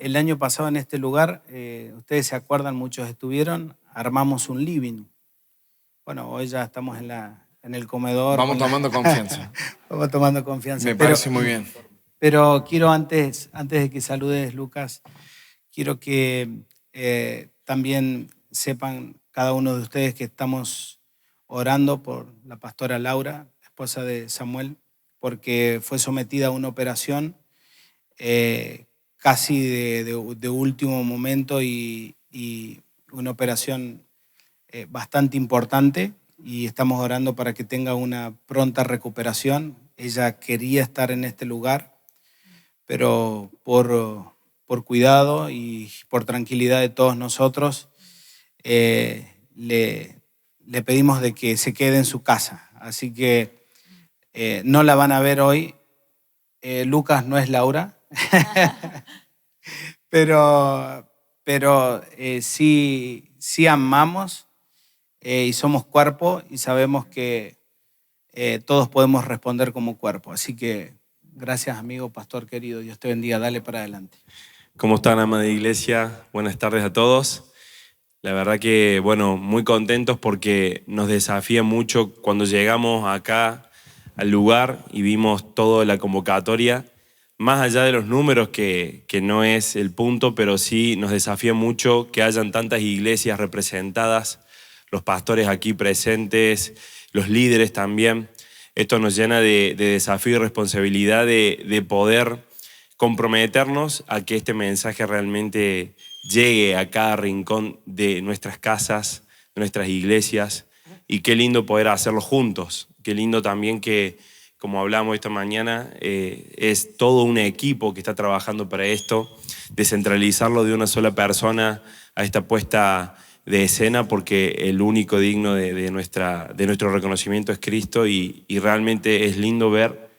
el año pasado en este lugar, ustedes se acuerdan, muchos estuvieron, armamos un living. Bueno, hoy ya estamos en el comedor. Vamos tomando confianza. Vamos tomando confianza. Me parece muy bien. Pero quiero antes de que saludes, Lucas, quiero que también sepan cada uno de ustedes que estamos orando por la pastora Laura, esposa de Samuel, porque fue sometida a una operación casi de último momento y una operación bastante importante, y estamos orando para que tenga una pronta recuperación. Ella quería estar en este lugar, pero por cuidado y por tranquilidad de todos nosotros, le pedimos de que se quede en su casa. Así que no la van a ver hoy. Lucas no es Laura, pero sí amamos y somos cuerpo, y sabemos que todos podemos responder como cuerpo. Así que gracias, amigo, pastor querido. Dios te bendiga. Dale para adelante. ¿Cómo están, amada iglesia? Buenas tardes a todos. La verdad que, bueno, muy contentos porque nos desafía mucho cuando llegamos acá al lugar y vimos toda la convocatoria. Más allá de los números, que no es el punto, pero sí nos desafía mucho que hayan tantas iglesias representadas, los pastores aquí presentes, los líderes también. Esto nos llena de desafío y responsabilidad de poder comprometernos a que este mensaje realmente llegue a cada rincón de nuestras casas, de nuestras iglesias, y qué lindo poder hacerlo juntos. Qué lindo también que, como hablamos esta mañana, es todo un equipo que está trabajando para esto, descentralizarlo de una sola persona a esta puesta de escena, porque el único digno de nuestro reconocimiento es Cristo, y realmente es lindo ver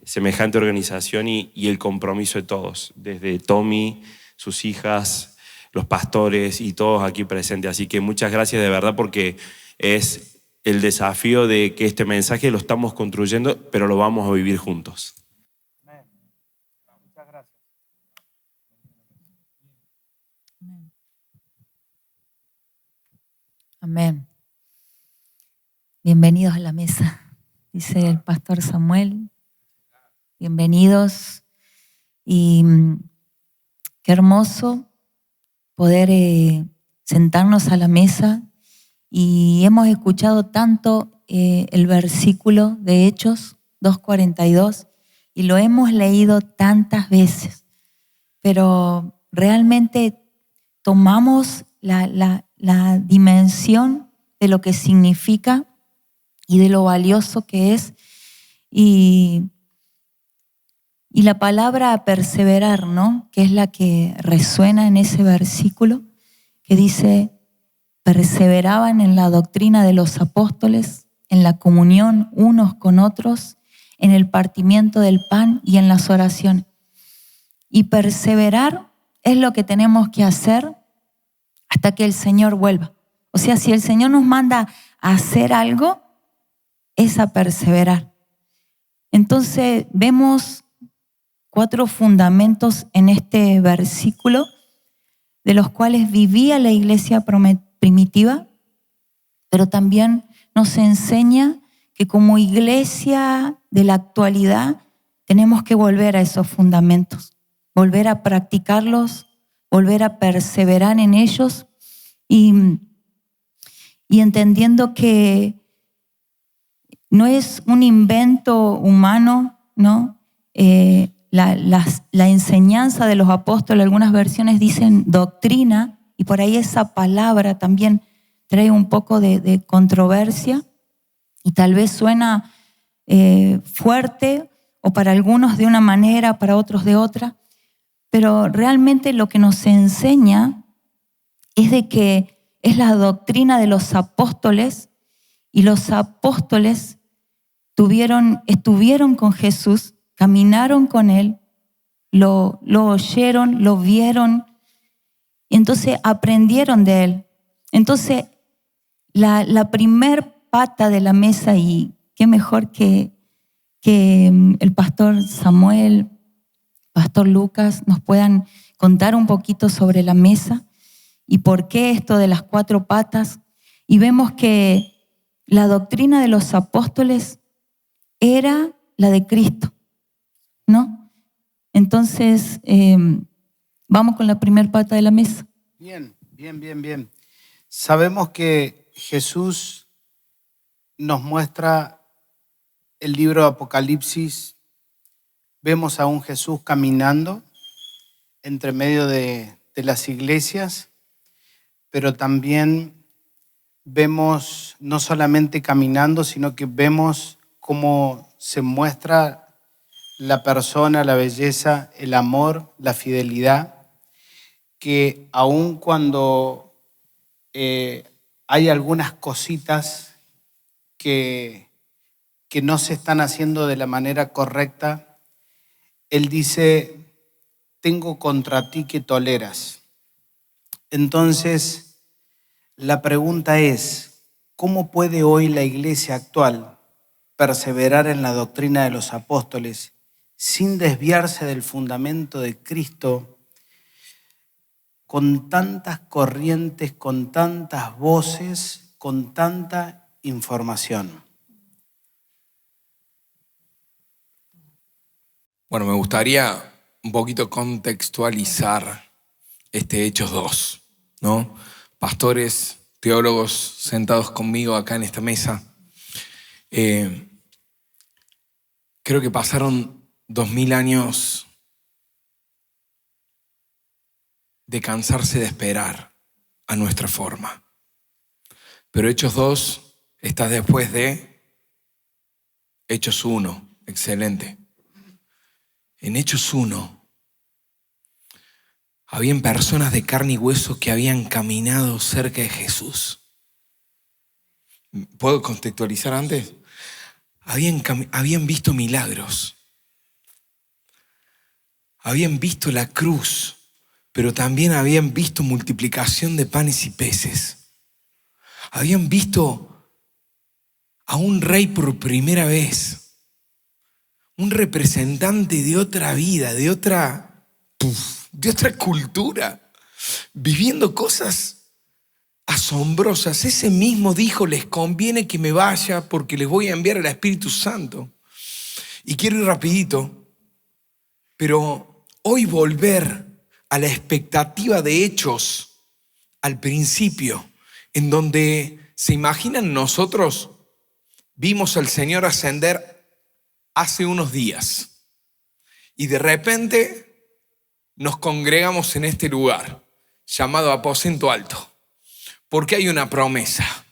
semejante organización y el compromiso de todos, desde Tommy, sus hijas, los pastores y todos aquí presentes. Así que muchas gracias de verdad, porque es el desafío de que este mensaje lo estamos construyendo, pero lo vamos a vivir juntos. Amén. Muchas gracias. Amén. Bienvenidos a la mesa, dice el pastor Samuel. Bienvenidos. Y qué hermoso poder sentarnos a la mesa. Y hemos escuchado tanto el versículo de Hechos 2:42 y lo hemos leído tantas veces, pero realmente tomamos la dimensión de lo que significa y de lo valioso que es, y la palabra perseverar, ¿no?, que es la que resuena en ese versículo, que dice: perseveraban en la doctrina de los apóstoles, en la comunión unos con otros, en el partimiento del pan y en las oraciones. Y perseverar es lo que tenemos que hacer hasta que el Señor vuelva. O sea, si el Señor nos manda a hacer algo, es a perseverar. Entonces vemos 4 fundamentos en este versículo, de los cuales vivía la iglesia primitiva, pero también nos enseña que como iglesia de la actualidad tenemos que volver a esos fundamentos, volver a practicarlos, volver a perseverar en ellos, y entendiendo que no es un invento humano, ¿no? La enseñanza de los apóstoles, algunas versiones dicen doctrina, y por ahí esa palabra también trae un poco de controversia, y tal vez suena fuerte, o para algunos de una manera, para otros de otra, pero realmente lo que nos enseña es de que es la doctrina de los apóstoles, y los apóstoles estuvieron con Jesús, caminaron con Él, lo oyeron, lo vieron, y entonces aprendieron de Él. Entonces, la primer pata de la mesa, y qué mejor que el pastor Samuel, Pastor Lucas, nos puedan contar un poquito sobre la mesa y por qué esto de las 4 patas. Y vemos que la doctrina de los apóstoles era la de Cristo, ¿no? Entonces, vamos con la primera pata de la mesa. Bien, bien, bien, bien. Sabemos que Jesús nos muestra el libro de Apocalipsis. Vemos a un Jesús caminando entre medio de las iglesias, pero también vemos no solamente caminando, sino que vemos cómo se muestra la persona, la belleza, el amor, la fidelidad, que aun cuando hay algunas cositas que no se están haciendo de la manera correcta, Él dice, tengo contra ti que toleras. Entonces, la pregunta es, ¿cómo puede hoy la iglesia actual perseverar en la doctrina de los apóstoles sin desviarse del fundamento de Cristo, con tantas corrientes, con tantas voces, con tanta información? Bueno, me gustaría un poquito contextualizar este Hechos 2, ¿no? Pastores, teólogos sentados conmigo acá en esta mesa. Creo que pasaron 2000 años de cansarse de esperar a nuestra forma. Pero Hechos 2 está después de Hechos 1. Excelente. En Hechos 1 habían personas de carne y hueso que habían caminado cerca de Jesús. ¿Puedo contextualizar antes? Habían visto milagros. Habían visto la cruz, pero también habían visto multiplicación de panes y peces. Habían visto a un rey por primera vez. Un representante de otra vida, de otra cultura, viviendo cosas asombrosas. Ese mismo dijo, les conviene que me vaya porque les voy a enviar el Espíritu Santo. Y quiero ir rapidito, pero hoy volver a la expectativa de Hechos al principio, en donde se imaginan nosotros, vimos al Señor ascender hace unos días y de repente nos congregamos en este lugar llamado Aposento Alto porque hay una promesa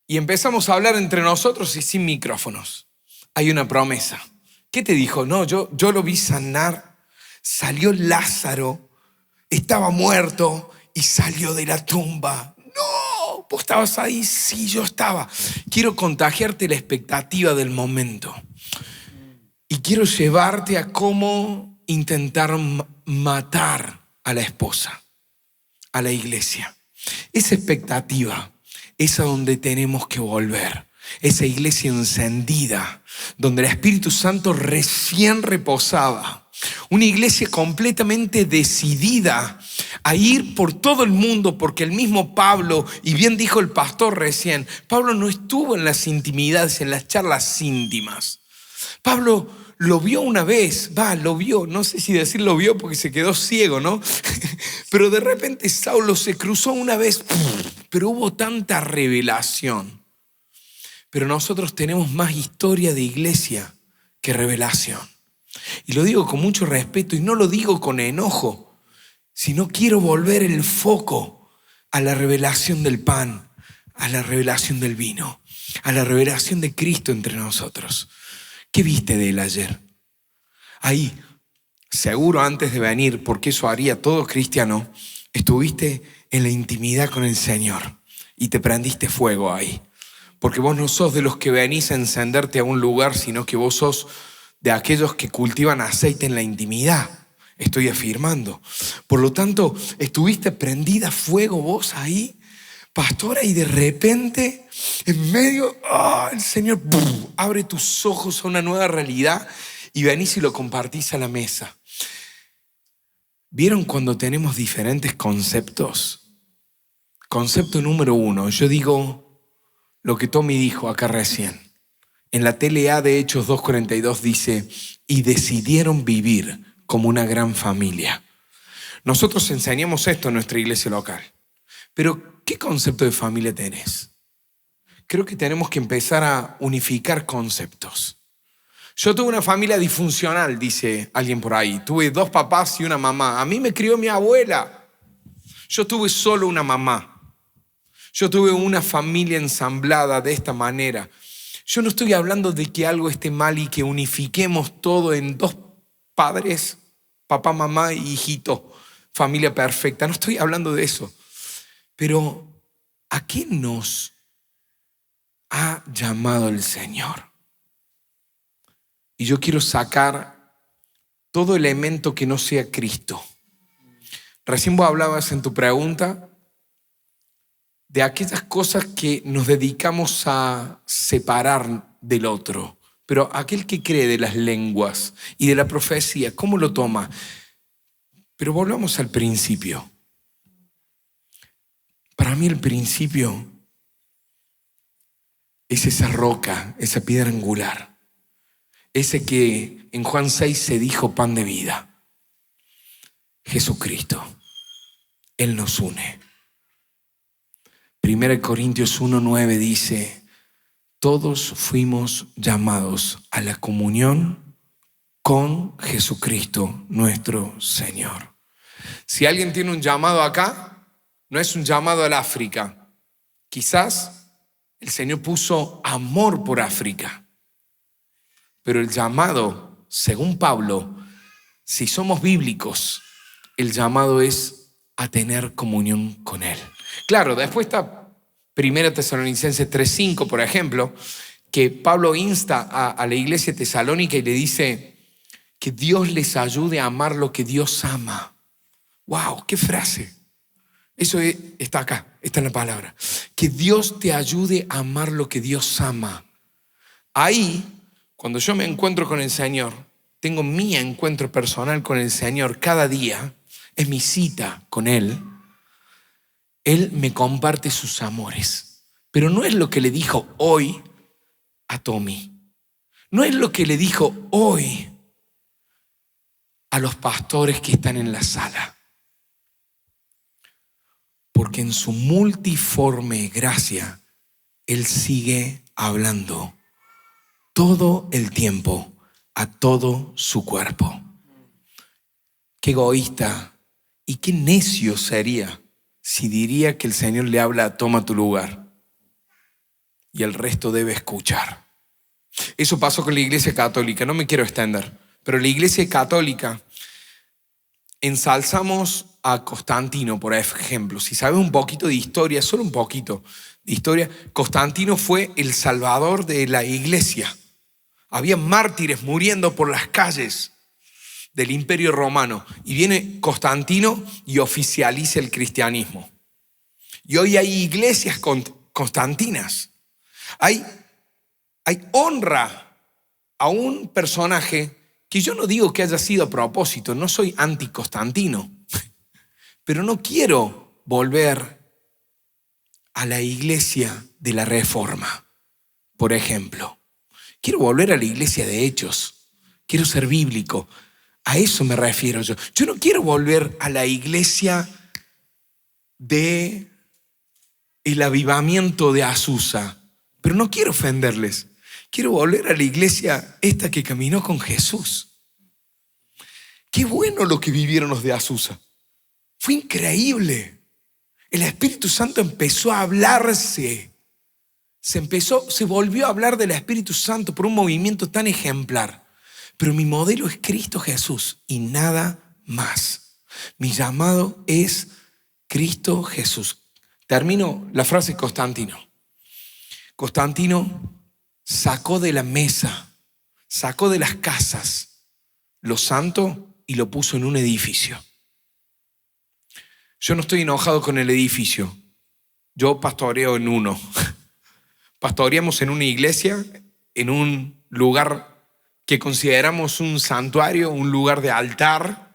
y empezamos a hablar entre nosotros y sin micrófonos. Hay una promesa. ¿Qué te dijo? No, yo lo vi sanar. Salió Lázaro, estaba muerto y salió de la tumba. No, ¿vos estabas ahí? Sí, yo estaba. Quiero contagiarte la expectativa del momento. Y quiero llevarte a cómo intentar matar a la esposa, a la iglesia. Esa expectativa es a donde tenemos que volver. Esa iglesia encendida, donde el Espíritu Santo recién reposaba. Una iglesia completamente decidida a ir por todo el mundo, porque el mismo Pablo, y bien dijo el pastor recién, Pablo no estuvo en las intimidades, en las charlas íntimas. Pablo lo vio una vez, lo vio, no sé si decir lo vio porque se quedó ciego, ¿no? Pero de repente Saulo se cruzó una vez, pero hubo tanta revelación. Pero nosotros tenemos más historia de iglesia que revelación. Y lo digo con mucho respeto y no lo digo con enojo, sino quiero volver el foco a la revelación del pan, a la revelación del vino, a la revelación de Cristo entre nosotros. ¿Qué viste de él ayer? Ahí, seguro antes de venir, porque eso haría todo cristiano, estuviste en la intimidad con el Señor y te prendiste fuego ahí. Porque vos no sos de los que venís a encenderte a un lugar, sino que vos sos de aquellos que cultivan aceite en la intimidad. Estoy afirmando. Por lo tanto, estuviste prendida a fuego vos ahí, pastora, y de repente, en medio, el Señor abre tus ojos a una nueva realidad y venís y lo compartís a la mesa. ¿Vieron cuando tenemos diferentes conceptos? Concepto número 1, yo digo lo que Tommy dijo acá recién. En la TLA de Hechos 2:42 dice, y decidieron vivir como una gran familia. Nosotros enseñamos esto en nuestra iglesia local. Pero, ¿qué concepto de familia tenés? Creo que tenemos que empezar a unificar conceptos. Yo tuve una familia disfuncional, dice alguien por ahí. Tuve 2 papás y una mamá. A mí me crió mi abuela. Yo tuve solo una mamá. Yo tuve una familia ensamblada de esta manera. Yo no estoy hablando de que algo esté mal y que unifiquemos todo en 2 padres, papá, mamá y hijito, familia perfecta. No estoy hablando de eso. Pero, ¿a qué nos ha llamado el Señor? Y yo quiero sacar todo elemento que no sea Cristo. Recién vos hablabas en tu pregunta de aquellas cosas que nos dedicamos a separar del otro. Pero aquel que cree de las lenguas y de la profecía, ¿cómo lo toma? Pero volvamos al principio. Para mí el principio es esa roca, esa piedra angular. Ese que en Juan 6 se dijo pan de vida. Jesucristo. Él nos une. 1 Corintios 1:9 dice, todos fuimos llamados a la comunión con Jesucristo, nuestro Señor. Si alguien tiene un llamado acá, no es un llamado al África. Quizás el Señor puso amor por África. Pero el llamado, según Pablo, si somos bíblicos, el llamado es a tener comunión con Él. Claro, después está 1 Tesalonicenses 3:5, por ejemplo, que Pablo insta a la iglesia tesalónica y le dice que Dios les ayude a amar lo que Dios ama. ¡Wow! ¡Qué frase! Eso está acá, está en la palabra. Que Dios te ayude a amar lo que Dios ama. Ahí, cuando yo me encuentro con el Señor, tengo mi encuentro personal con el Señor cada día, es mi cita con Él. Él me comparte sus amores. Pero no es lo que le dijo hoy a Tommy. No es lo que le dijo hoy a los pastores que están en la sala. Porque en su multiforme gracia, Él sigue hablando todo el tiempo a todo su cuerpo. Qué egoísta y qué necio sería si diría que el Señor le habla, toma tu lugar, y el resto debe escuchar. Eso pasó con la Iglesia Católica, no me quiero extender, pero la Iglesia Católica ensalzamos a Constantino, por ejemplo. Si sabes un poquito de historia, solo un poquito de historia, Constantino fue el salvador de la Iglesia. Había mártires muriendo por las calles del Imperio Romano. Y viene Constantino y oficializa el cristianismo. Y hoy hay iglesias constantinas. Hay honra a un personaje que yo no digo que haya sido a propósito. No soy anti-Constantino. Pero no quiero volver a la iglesia de la Reforma, por ejemplo. Quiero volver a la iglesia de Hechos. Quiero ser bíblico. A eso me refiero yo. Yo no quiero volver a la iglesia de el avivamiento de Azusa, pero no quiero ofenderles. Quiero volver a la iglesia esta que caminó con Jesús. Qué bueno lo que vivieron los de Azusa. Fue increíble. El Espíritu Santo empezó a hablarse. Se volvió a hablar del Espíritu Santo por un movimiento tan ejemplar. Pero mi modelo es Cristo Jesús y nada más. Mi llamado es Cristo Jesús. Termino la frase de Constantino. Constantino sacó de la mesa, sacó de las casas lo santo y lo puso en un edificio. Yo no estoy enojado con el edificio. Yo pastoreo en uno. Pastoreamos en una iglesia, en un lugar que consideramos un santuario, un lugar de altar,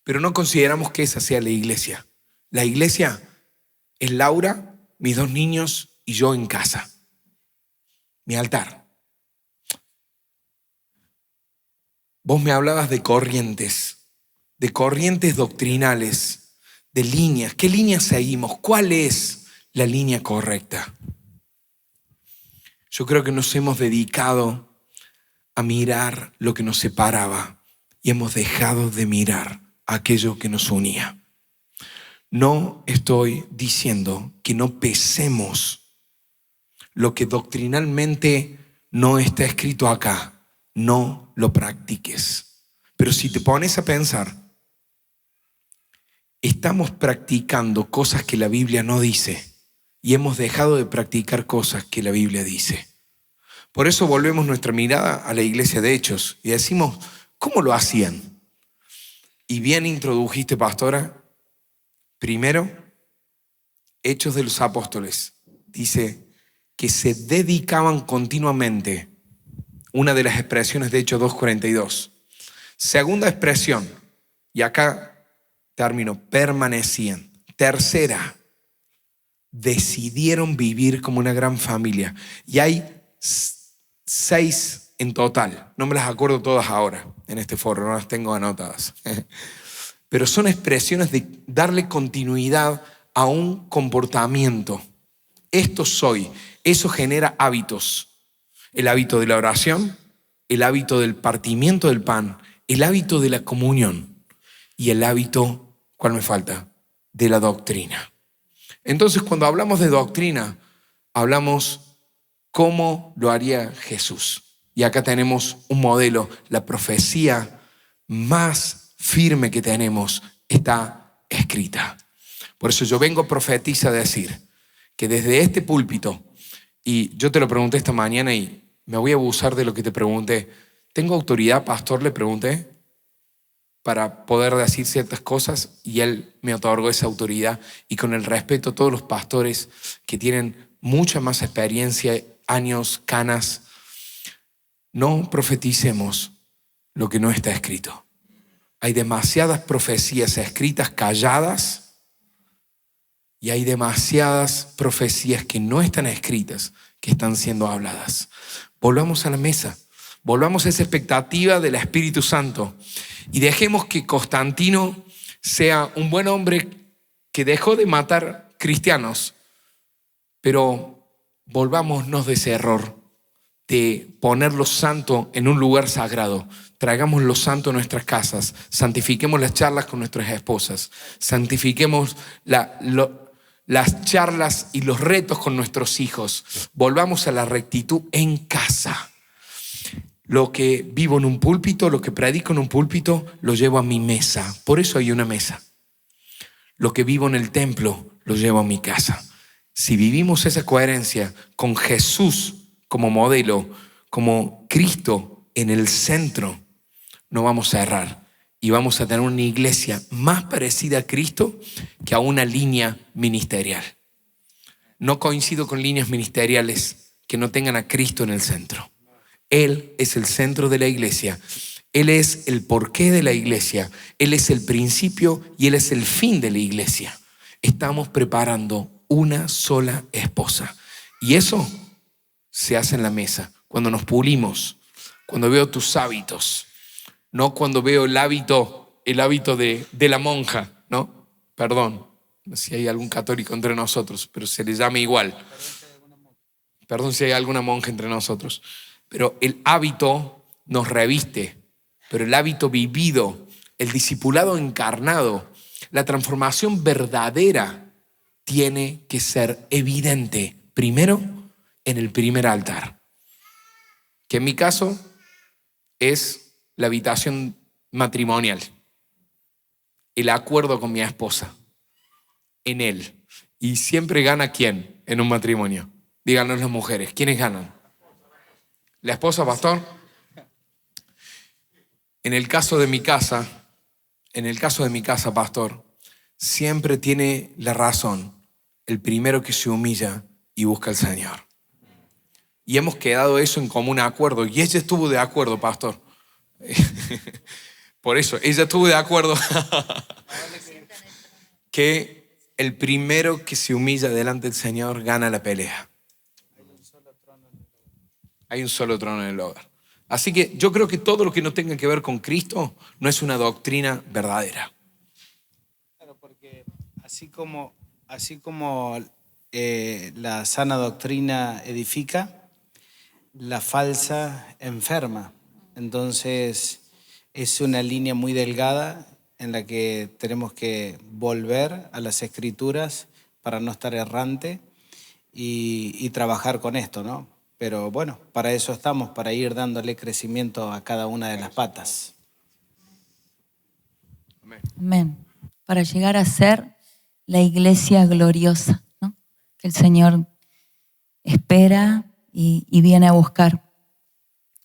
pero no consideramos que esa sea la iglesia. La iglesia es Laura, mis 2 niños y yo en casa. Mi altar. Vos me hablabas de corrientes doctrinales, de líneas. ¿Qué líneas seguimos? ¿Cuál es la línea correcta? Yo creo que nos hemos dedicado a mirar lo que nos separaba y hemos dejado de mirar aquello que nos unía. No estoy diciendo que no pesemos lo que doctrinalmente no está escrito acá. No lo practiques. Pero si te pones a pensar, estamos practicando cosas que la Biblia no dice y hemos dejado de practicar cosas que la Biblia dice. Por eso volvemos nuestra mirada a la iglesia de Hechos y decimos, ¿cómo lo hacían? Y bien introdujiste, pastora. Primero, Hechos de los Apóstoles. Dice que se dedicaban continuamente. Una de las expresiones de Hechos 2:42. Segunda expresión, y acá termino, permanecían. Tercera, decidieron vivir como una gran familia. Y hay 6 en total. No me las acuerdo todas ahora en este foro, no las tengo anotadas. Pero son expresiones de darle continuidad a un comportamiento. Esto soy. Eso genera hábitos. El hábito de la oración, el hábito del partimiento del pan, el hábito de la comunión y el hábito, ¿cuál me falta? De la doctrina. Entonces, cuando hablamos de doctrina, hablamos cómo lo haría Jesús. Y acá tenemos un modelo. La profecía más firme que tenemos está escrita. Por eso yo vengo profetiza a decir que desde este púlpito, y yo te lo pregunté esta mañana y me voy a abusar de lo que te pregunté. ¿Tengo autoridad, pastor? Le pregunté, para poder decir ciertas cosas, y él me otorgó esa autoridad. Y con el respeto a todos los pastores que tienen mucha más experiencia, años, canas, no profeticemos lo que no está escrito. Hay demasiadas profecías escritas calladas y hay demasiadas profecías que no están escritas que están siendo habladas. Volvamos a la mesa, volvamos a esa expectativa del Espíritu Santo y dejemos que Constantino sea un buen hombre que dejó de matar cristianos, pero volvámonos de ese error de poner lo santo en un lugar sagrado. Traigamos lo santo a nuestras casas, santifiquemos las charlas con nuestras esposas, santifiquemos las charlas y los retos con nuestros hijos. Volvamos a la rectitud en casa. Lo que vivo en un púlpito, lo que predico en un púlpito, lo llevo a mi mesa. Por eso hay una mesa. Lo que vivo en el templo, lo llevo a mi casa. Si vivimos esa coherencia con Jesús como modelo, como Cristo en el centro, no vamos a errar. Y vamos a tener una iglesia más parecida a Cristo que a una línea ministerial. No coincido con líneas ministeriales que no tengan a Cristo en el centro. Él es el centro de la iglesia. Él es el porqué de la iglesia. Él es el principio y Él es el fin de la iglesia. Estamos preparando una sola esposa. Y eso se hace en la mesa. Cuando nos pulimos, cuando veo tus hábitos. No cuando veo el hábito de la monja, ¿no? Perdón, si hay algún católico entre nosotros, pero se le llama igual. Perdón si hay alguna monja entre nosotros. Pero el hábito nos reviste, pero el hábito vivido, el discipulado encarnado, la transformación verdadera tiene que ser evidente primero en el primer altar, que en mi caso es la habitación matrimonial, el acuerdo con mi esposa, en él. Y siempre gana ¿quién en un matrimonio? Díganos las mujeres, ¿quiénes ganan? ¿La esposa, pastor? En el caso de mi casa, pastor, siempre tiene la razón el primero que se humilla y busca al Señor. y hemos quedado eso en común acuerdo. Y ella estuvo de acuerdo, pastor. Por eso, ella estuvo de acuerdo que el primero que se humilla delante del Señor gana la pelea. Hay un solo trono en el hogar. Así que yo creo que todo lo que no tenga que ver con Cristo no es una doctrina verdadera. Claro, porque así como la sana doctrina edifica, la falsa enferma. Entonces es una línea muy delgada en la que tenemos que volver a las Escrituras para no estar errante y trabajar con esto, ¿no? Pero bueno, para eso estamos, para ir dándole crecimiento a cada una de las patas. Amén. Para llegar a ser la iglesia gloriosa, ¿no? Que el Señor espera y viene a buscar.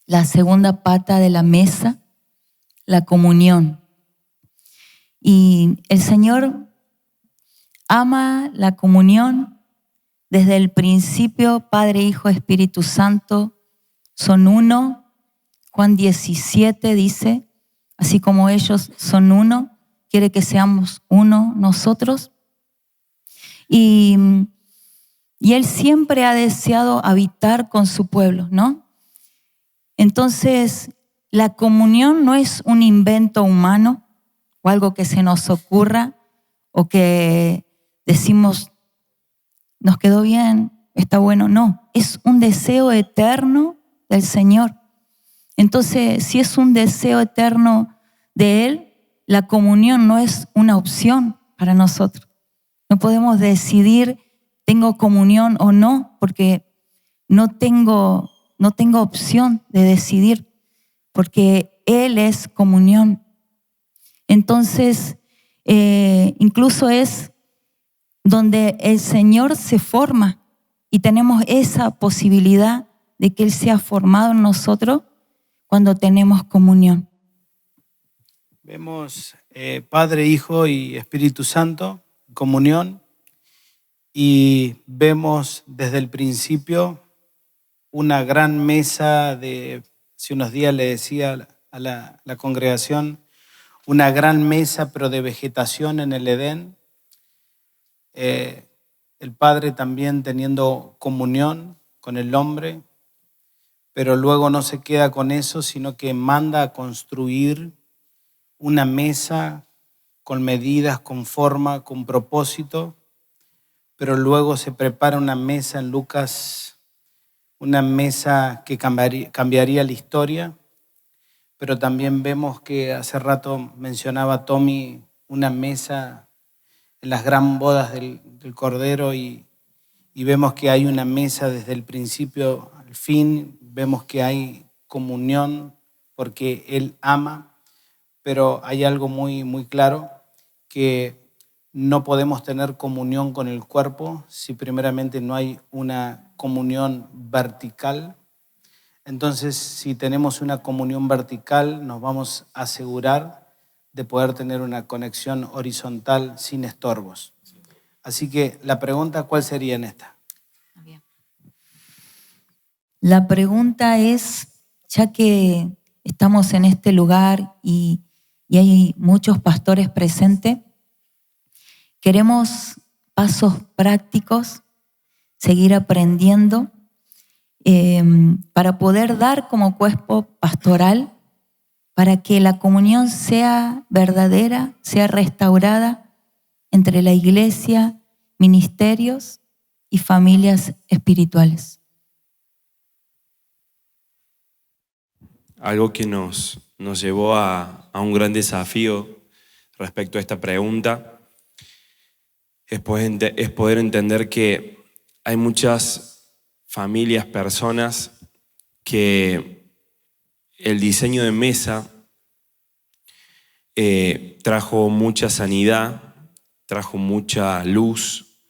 La segunda pata de la mesa, la comunión. Y el Señor ama la comunión desde el principio. Padre, Hijo, Espíritu Santo son uno. Juan 17 dice, así como ellos son uno, quiere que seamos uno nosotros. Y Él siempre ha deseado habitar con su pueblo, ¿no? Entonces, la comunión no es un invento humano o algo que se nos ocurra o que decimos, nos quedó bien, está bueno. No, es un deseo eterno del Señor. Entonces, si es un deseo eterno de Él, la comunión no es una opción para nosotros. No podemos decidir, tengo comunión o no, porque no tengo opción de decidir, porque Él es comunión. Entonces, incluso es donde el Señor se forma y tenemos esa posibilidad de que Él sea formado en nosotros cuando tenemos comunión. Vemos Padre, Hijo y Espíritu Santo, comunión, y vemos desde el principio una gran mesa de, hace unos días le decía a la congregación, una gran mesa pero de vegetación en el Edén. El Padre también teniendo comunión con el hombre, pero luego no se queda con eso, sino que manda a construir una mesa con medidas, con forma, con propósito, pero luego se prepara una mesa en Lucas, una mesa que cambiaría la historia, pero también vemos que hace rato mencionaba Tommy una mesa en las gran bodas del Cordero y vemos que hay una mesa desde el principio al fin, vemos que hay comunión porque Él ama, pero hay algo muy, muy claro, que no podemos tener comunión con el cuerpo si primeramente no hay una comunión vertical. Entonces, si tenemos una comunión vertical, nos vamos a asegurar de poder tener una conexión horizontal sin estorbos. Así que la pregunta, ¿cuál sería en esta? La pregunta es, ya que estamos en este lugar y hay muchos pastores presentes, queremos pasos prácticos, seguir aprendiendo para poder dar como cuerpo pastoral, para que la comunión sea verdadera, sea restaurada entre la iglesia, ministerios y familias espirituales. Algo que nos llevó a un gran desafío respecto a esta pregunta es poder entender que hay muchas familias, personas que el diseño de mesa trajo mucha sanidad, trajo mucha luz,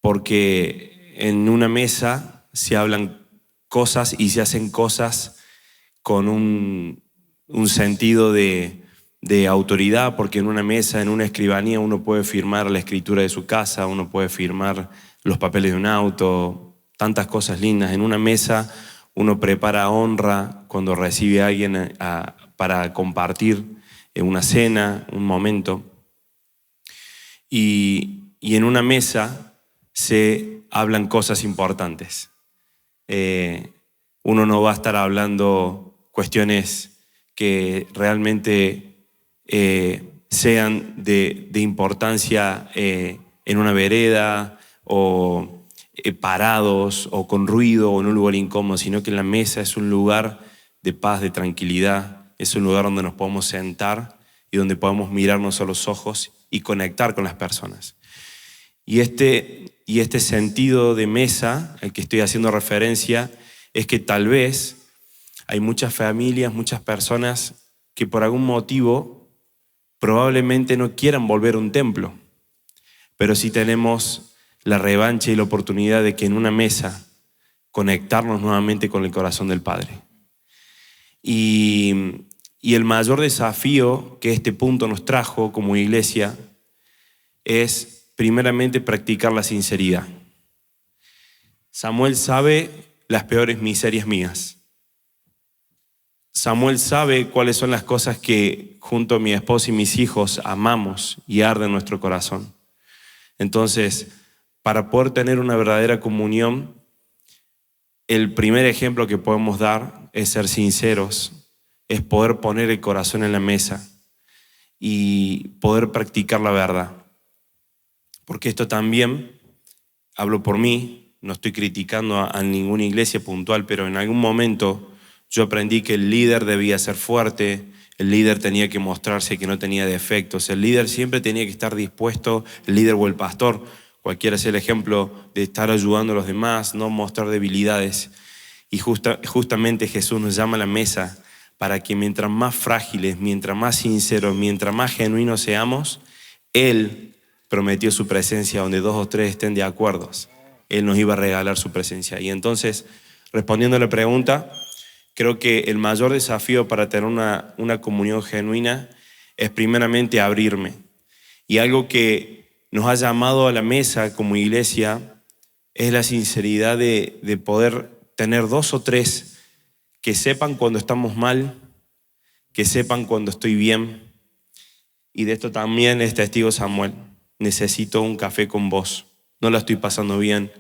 porque en una mesa se hablan cosas y se hacen cosas con un sentido de autoridad, porque en una mesa, en una escribanía, uno puede firmar la escritura de su casa, uno puede firmar los papeles de un auto, tantas cosas lindas. En una mesa uno prepara honra cuando recibe a alguien para compartir una cena, un momento. Y en una mesa se hablan cosas importantes. Uno no va a estar hablando cuestiones que realmente sean de importancia en una vereda o parados o con ruido o en un lugar incómodo, sino que la mesa es un lugar de paz, de tranquilidad, es un lugar donde nos podemos sentar y donde podemos mirarnos a los ojos y conectar con las personas. Y este sentido de mesa al que estoy haciendo referencia es que tal vez hay muchas familias, muchas personas que por algún motivo probablemente no quieran volver a un templo, pero sí tenemos la revancha y la oportunidad de que en una mesa conectarnos nuevamente con el corazón del Padre. Y el mayor desafío que este punto nos trajo como iglesia es primeramente practicar la sinceridad. Samuel sabe las peores miserias mías. Samuel sabe cuáles son las cosas que junto a mi esposa y mis hijos amamos y arde en nuestro corazón. Entonces, para poder tener una verdadera comunión, el primer ejemplo que podemos dar es ser sinceros, es poder poner el corazón en la mesa y poder practicar la verdad. Porque esto también, hablo por mí, no estoy criticando a ninguna iglesia puntual, pero en algún momento yo aprendí que el líder debía ser fuerte, el líder tenía que mostrarse que no tenía defectos, el líder siempre tenía que estar dispuesto, el líder o el pastor, cualquiera sea el ejemplo de estar ayudando a los demás, no mostrar debilidades. Y justamente Jesús nos llama a la mesa para que mientras más frágiles, mientras más sinceros, mientras más genuinos seamos, Él prometió su presencia donde 2 o 3 estén de acuerdo. Él nos iba a regalar su presencia. Y entonces, respondiendo a la pregunta, creo que el mayor desafío para tener una comunión genuina es primeramente abrirme. Y algo que nos ha llamado a la mesa como iglesia es la sinceridad de poder tener 2 o 3 que sepan cuando estamos mal, que sepan cuando estoy bien. Y de esto también es testigo Samuel. Necesito un café con vos. No la estoy pasando bien.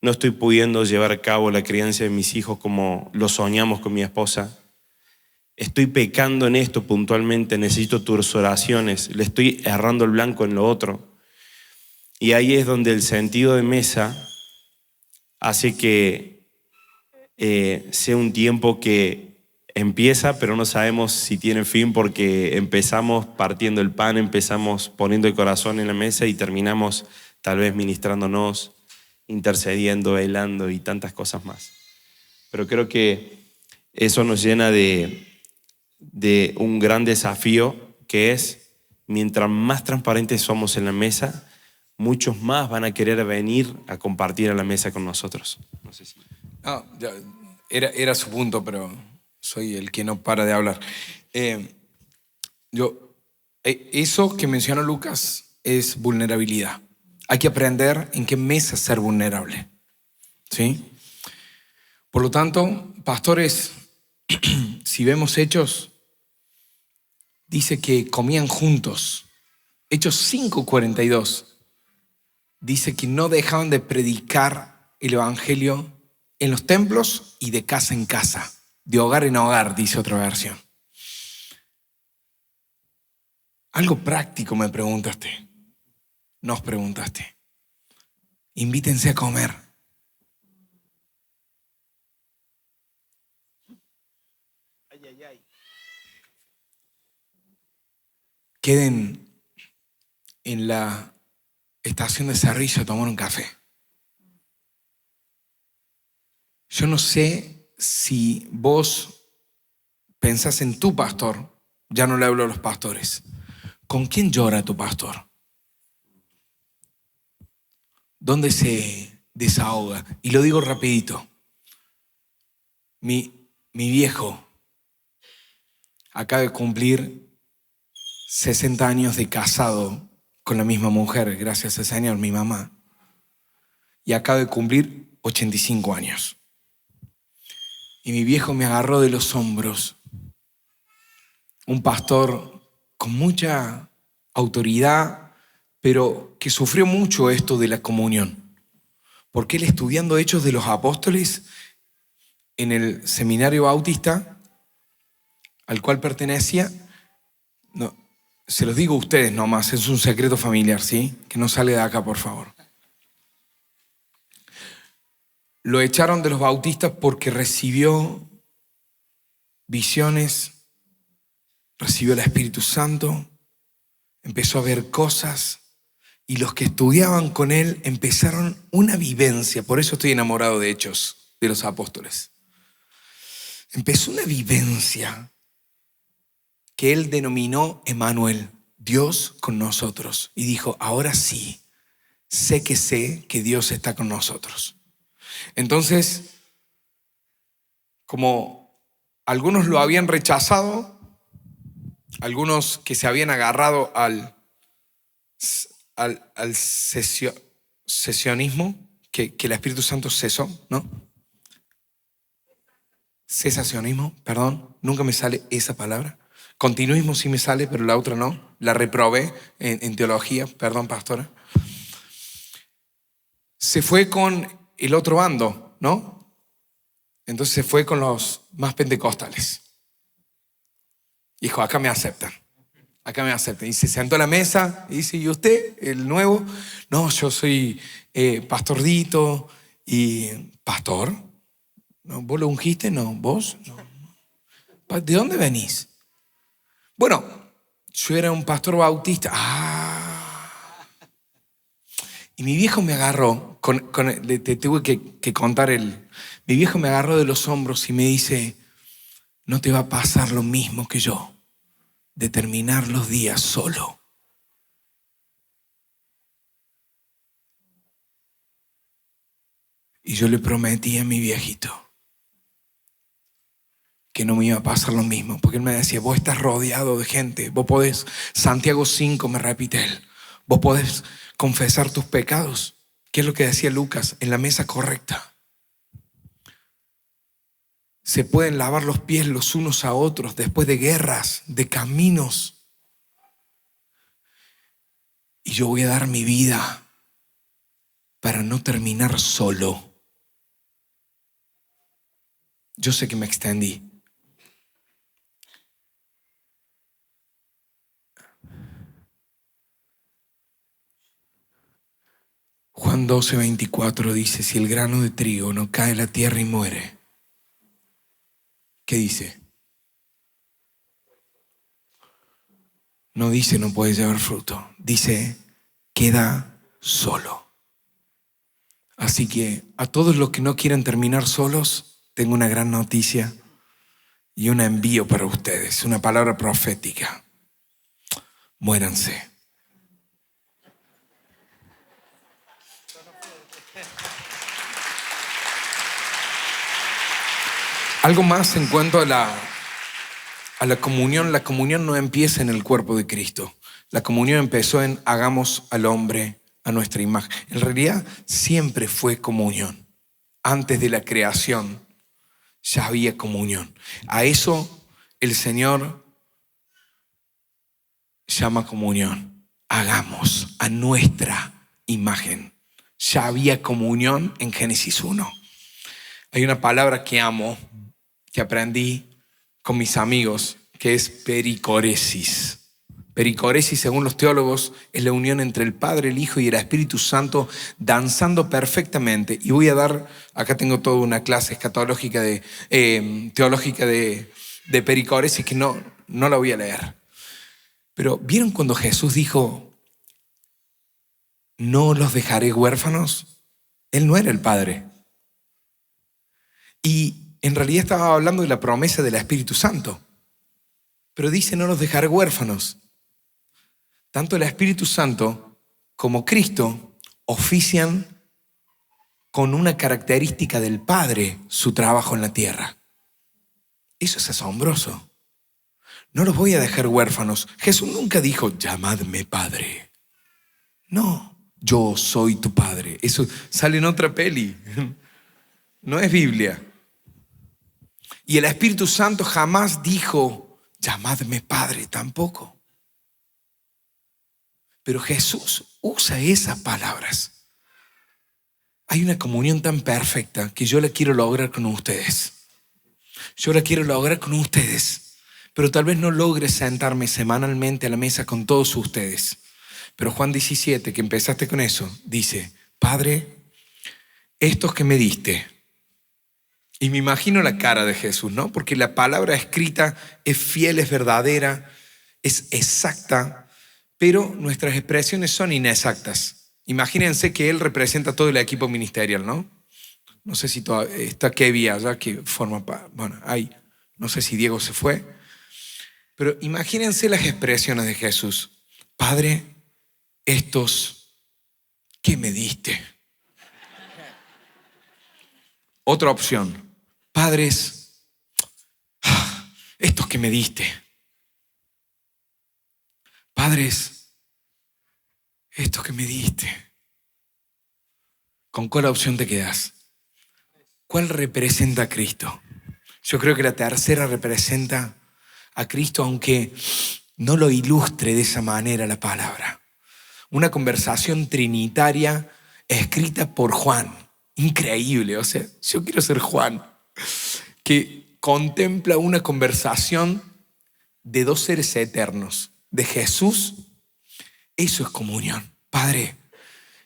No estoy pudiendo llevar a cabo la crianza de mis hijos como lo soñamos con mi esposa. Estoy pecando en esto puntualmente. Necesito tus oraciones. Le estoy errando el blanco en lo otro. Y ahí es donde el sentido de mesa hace que sea un tiempo que empieza, pero no sabemos si tiene fin porque empezamos partiendo el pan, empezamos poniendo el corazón en la mesa y terminamos tal vez ministrándonos, intercediendo, velando y tantas cosas más. Pero creo que eso nos llena de un gran desafío que es, mientras más transparentes somos en la mesa, muchos más van a querer venir a compartir a la mesa con nosotros. No sé si... Ya, era su punto, pero soy el que no para de hablar. Eso que menciona Lucas es vulnerabilidad. Hay que aprender en qué mesa ser vulnerable. ¿Sí? Por lo tanto, pastores, si vemos Hechos, dice que comían juntos. Hechos 5:42 dice que no dejaban de predicar el evangelio en los templos y de casa en casa, de hogar en hogar, dice otra versión. Algo práctico me preguntaste, nos preguntaste. Invítense a comer. Queden en la estación de Cerrillo a tomar un café. Yo no sé si vos pensás en tu pastor, ya no le hablo a los pastores. ¿Con quién llora tu pastor? ¿Dónde se desahoga? Y lo digo rapidito. Mi viejo acaba de cumplir 60 años de casado con la misma mujer, gracias al Señor, mi mamá. y acabo de cumplir 85 años. Y mi viejo me agarró de los hombros. Un pastor con mucha autoridad, pero que sufrió mucho esto de la comunión. Porque él, estudiando Hechos de los Apóstoles en el seminario bautista al cual pertenecía, no, se los digo a ustedes nomás, es un secreto familiar, ¿sí? Que no sale de acá, por favor. Lo echaron de los bautistas porque recibió visiones, recibió el Espíritu Santo, empezó a ver cosas, y los que estudiaban con él empezaron una vivencia. Por eso estoy enamorado de Hechos de los Apóstoles. Empezó una vivencia que él denominó Emmanuel, Dios con nosotros. Y dijo, ahora sí, sé que Dios está con nosotros. Entonces, como algunos lo habían rechazado, algunos que se habían agarrado al cesionismo, que el Espíritu Santo cesó, ¿no? Cesacionismo, perdón, nunca me sale esa palabra. Continuismo sí me sale, pero la otra no. La reprobé en teología, perdón, pastora. Se fue con el otro bando, ¿no? Entonces se fue con los más pentecostales. Dijo, acá me aceptan. Acá me aceptan. Y se sentó a la mesa y dice, ¿y usted, el nuevo? No, yo soy pastor Dito. Y ¿pastor? ¿No? ¿Vos lo ungiste? No. ¿Vos? No. ¿De dónde venís? Bueno, yo era un pastor bautista. Y mi viejo me agarró, te tuve que contar mi viejo me agarró de los hombros y me dice, no te va a pasar lo mismo que yo, de terminar los días solo. Y yo le prometí a mi viejito que no me iba a pasar lo mismo, porque él me decía, vos estás rodeado de gente, vos podés, Santiago 5 me repite él, vos podés confesar tus pecados, que es lo que decía Lucas, en la mesa correcta. Se pueden lavar los pies los unos a otros después de guerras, de caminos. Y yo voy a dar mi vida para no terminar solo. Yo sé que me extendí. Juan 12:24 dice, si el grano de trigo no cae en la tierra y muere, ¿qué dice? No dice no puede llevar fruto, dice queda solo. Así que a todos los que no quieren terminar solos, tengo una gran noticia y un envío para ustedes, una palabra profética. Muéranse. Algo más en cuanto a la comunión. La comunión no empieza en el cuerpo de Cristo. La comunión empezó en hagamos al hombre a nuestra imagen. En realidad siempre fue comunión. Antes de la creación ya había comunión. A eso el Señor llama comunión. Hagamos a nuestra imagen. Ya había comunión en Génesis 1. Hay una palabra que amo, que aprendí con mis amigos, que es pericoresis. Pericoresis, según los teólogos, es la unión entre el Padre, el Hijo y el Espíritu Santo danzando perfectamente. Y voy a dar, acá tengo toda una clase escatológica teológica de pericoresis que no la voy a leer. Pero ¿vieron cuando Jesús dijo, no los dejaré huérfanos? Él no era el Padre. Y en realidad estaba hablando de la promesa del Espíritu Santo. Pero dice, no los dejaré huérfanos. Tanto el Espíritu Santo como Cristo ofician con una característica del Padre su trabajo en la tierra. Eso es asombroso. No los voy a dejar huérfanos. Jesús nunca dijo, llamadme Padre. No, Yo soy tu Padre. Eso sale en otra peli. No es Biblia. Y el Espíritu Santo jamás dijo, llamadme Padre, tampoco. Pero Jesús usa esas palabras. Hay una comunión tan perfecta que yo la quiero lograr con ustedes. Yo la quiero lograr con ustedes. Pero tal vez no logre sentarme semanalmente a la mesa con todos ustedes. Pero Juan 17, que empezaste con eso, dice, Padre, estos que me diste. Y me imagino la cara de Jesús, ¿no? Porque la palabra escrita es fiel, es verdadera, es exacta, pero nuestras expresiones son inexactas. Imagínense que Él representa todo el equipo ministerial, ¿no? No sé si está Kevin allá, que forma parte. Bueno, ahí. No sé si Diego se fue. Pero imagínense las expresiones de Jesús. Padre, estos que me diste. Otra opción. Padres, estos que me diste. Padres, estos que me diste. ¿Con cuál opción te quedas? ¿Cuál representa a Cristo? Yo creo que la tercera representa a Cristo, aunque no lo ilustre de esa manera la palabra. Una conversación trinitaria escrita por Juan. Increíble, o sea, yo quiero ser Juan, que contempla una conversación de dos seres eternos, de Jesús. Eso es comunión. Padre,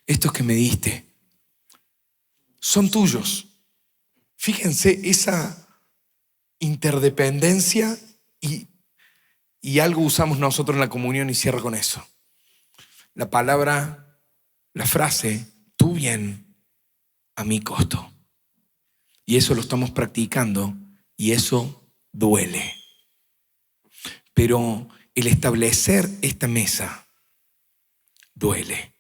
estos que me diste son tuyos. Fíjense esa interdependencia y algo usamos nosotros en la comunión y cierro con eso. La palabra, la frase, tu bien a mi costo. Y eso lo estamos practicando y eso duele. Pero el establecer esta mesa duele.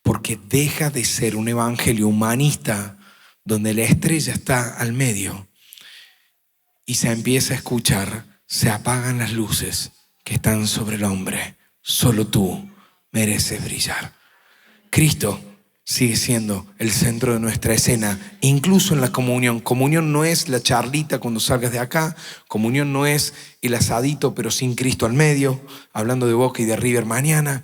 Porque deja de ser un evangelio humanista donde la estrella está al medio y se empieza a escuchar, se apagan las luces que están sobre el hombre. Solo tú mereces brillar. Cristo sigue siendo el centro de nuestra escena, incluso en la comunión. Comunión no es la charlita cuando salgas de acá. Comunión no es el asadito pero sin Cristo al medio, hablando de Boca y de River mañana.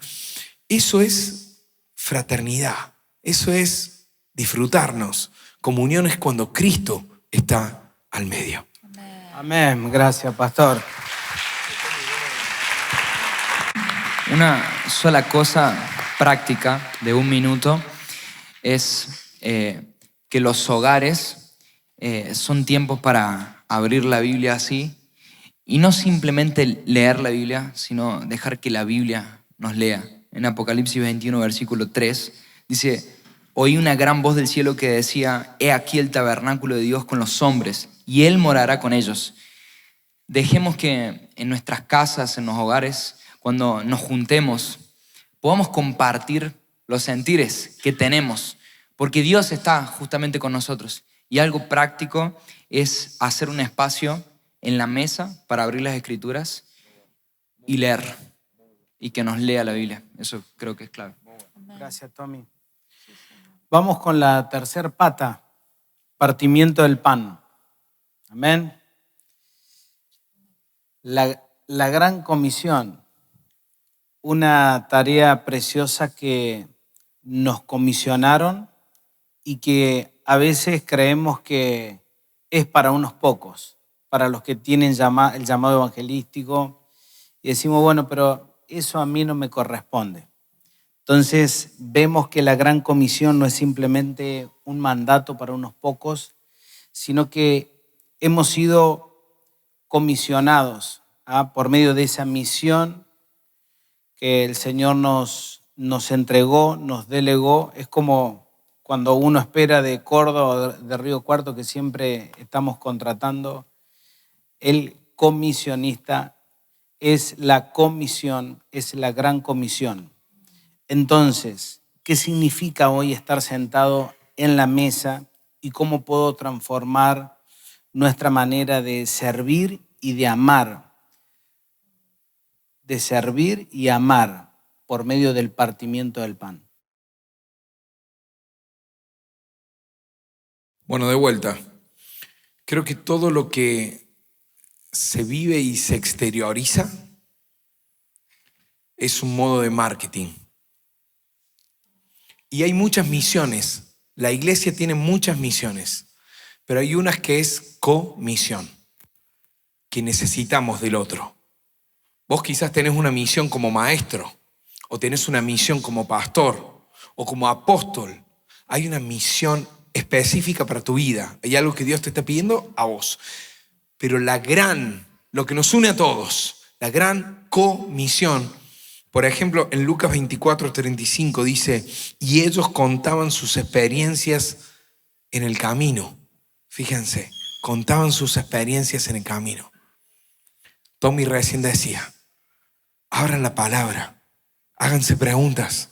Eso es fraternidad. Eso es disfrutarnos. Comunión es cuando Cristo está al medio. Amén. Gracias, pastor. Una sola cosa práctica de 1 minuto es que los hogares son tiempos para abrir la Biblia así y no simplemente leer la Biblia, sino dejar que la Biblia nos lea. En Apocalipsis 21, versículo 3, dice: oí una gran voz del cielo que decía, he aquí el tabernáculo de Dios con los hombres, y Él morará con ellos. Dejemos que en nuestras casas, en los hogares, cuando nos juntemos, podamos compartir los sentires que tenemos, porque Dios está justamente con nosotros. Y algo práctico es hacer un espacio en la mesa para abrir las Escrituras y leer, y que nos lea la Biblia. Eso creo que es clave. Gracias, Tommy. Vamos con la tercer pata, partimiento del pan. Amén. La gran comisión, una tarea preciosa que nos comisionaron y que a veces creemos que es para unos pocos, para los que tienen el llamado evangelístico, y decimos, bueno, pero eso a mí no me corresponde. Entonces vemos que la gran comisión no es simplemente un mandato para unos pocos, sino que hemos sido comisionados por medio de esa misión que el Señor nos entregó, nos delegó. Es como cuando uno espera de Córdoba o de Río Cuarto, que siempre estamos contratando. El comisionista es la comisión, es la gran comisión. Entonces, ¿qué significa hoy estar sentado en la mesa y cómo puedo transformar nuestra manera de servir y de amar? De servir y amar por medio del partimiento del pan. Bueno, de vuelta. Creo que todo lo que se vive y se exterioriza es un modo de marketing. Y hay muchas misiones. La iglesia tiene muchas misiones, pero hay unas que es comisión, que necesitamos del otro. Vos quizás tenés una misión como maestro, o tenés una misión como pastor, o como apóstol. Hay una misión específica para tu vida. Hay algo que Dios te está pidiendo a vos. Pero lo que nos une a todos, la gran comisión. Por ejemplo, en Lucas 24:35 dice, y ellos contaban sus experiencias en el camino. Fíjense, contaban sus experiencias en el camino. Tommy recién decía, abran la palabra, háganse preguntas.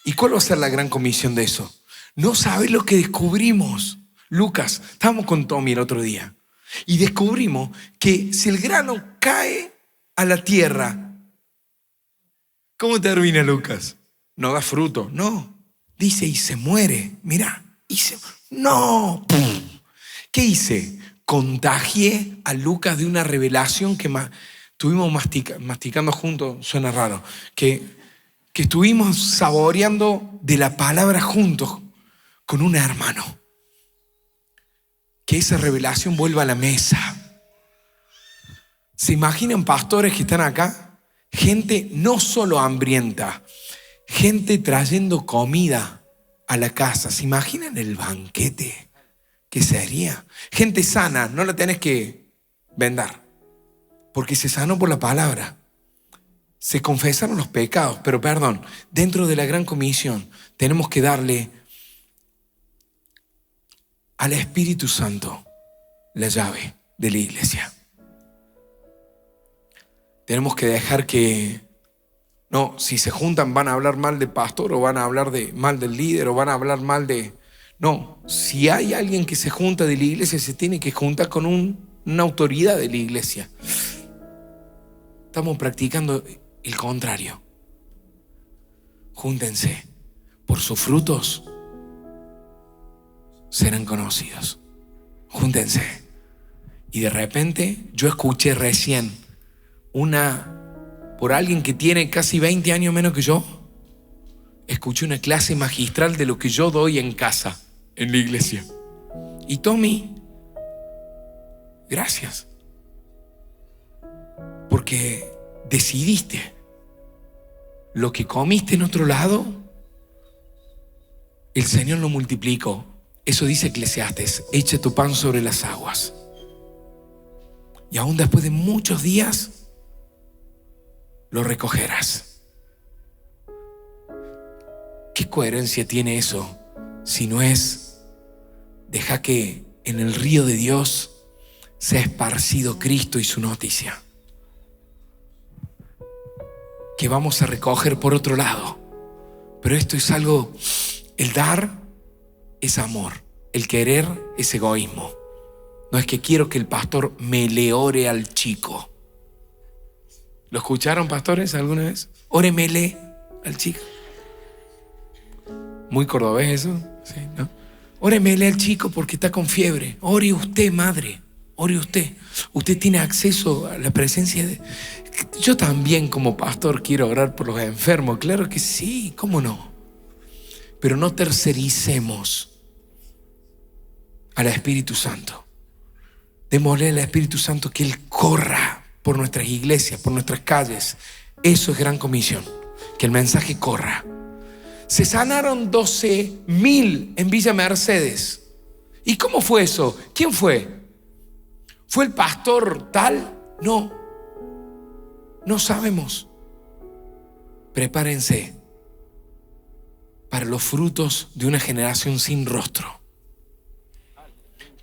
¿Y cuál va a ser la gran comisión de eso? No sabes lo que descubrimos. Lucas, estábamos con Tommy el otro día y descubrimos que si el grano cae a la tierra, ¿cómo termina, Lucas? No da fruto, no. Dice, y se muere. Mirá, no. ¿Qué hice? Contagié a Lucas de una revelación que estuvimos masticando juntos. Suena raro. Que estuvimos saboreando de la palabra juntos con un hermano. Que esa revelación vuelva a la mesa. ¿Se imaginan pastores que están acá? Gente no solo hambrienta, gente trayendo comida a la casa. ¿Se imaginan el banquete que sería? Gente sana, no la tenés que vendar, porque se sanó por la palabra. Se confesaron los pecados, pero perdón, dentro de la gran comisión tenemos que darle al Espíritu Santo la llave de la iglesia. Tenemos que dejar que, no, si se juntan van a hablar mal del pastor o van a hablar mal del líder o van a hablar mal de... No, si hay alguien que se junta de la iglesia, se tiene que juntar con una autoridad de la iglesia. Estamos practicando el contrario. Júntense, por sus frutos serán conocidos. Júntense. Y de repente yo escuché recién por alguien que tiene casi 20 años menos que yo, escuché una clase magistral de lo que yo doy en casa, en la iglesia. Y Tommy, gracias. Porque decidiste lo que comiste en otro lado, el Señor lo multiplicó. Eso dice Eclesiastes, echa tu pan sobre las aguas. Y aún después de muchos días, lo recogerás. ¿Qué coherencia tiene eso si no es deja que en el río de Dios sea esparcido Cristo y su noticia? Que vamos a recoger por otro lado. Pero esto es algo, el dar es amor, el querer es egoísmo. No es que quiero que el pastor me le ore al chico. ¿Lo escucharon, pastores, alguna vez? Óremele al chico. Muy cordobés eso, ¿sí? ¿No? Óremele al chico porque está con fiebre. Ore usted, madre, ore usted. Usted tiene acceso a la presencia de... Yo también como pastor quiero orar por los enfermos. Claro que sí, ¿cómo no? Pero no tercericemos al Espíritu Santo. Démosle al Espíritu Santo que Él corra por nuestras iglesias, por nuestras calles. Eso es gran comisión, que el mensaje corra. Se sanaron 12,000 en Villa Mercedes. ¿Y cómo fue eso? ¿Quién fue? ¿Fue el pastor tal? No, no sabemos. Prepárense para los frutos de una generación sin rostro,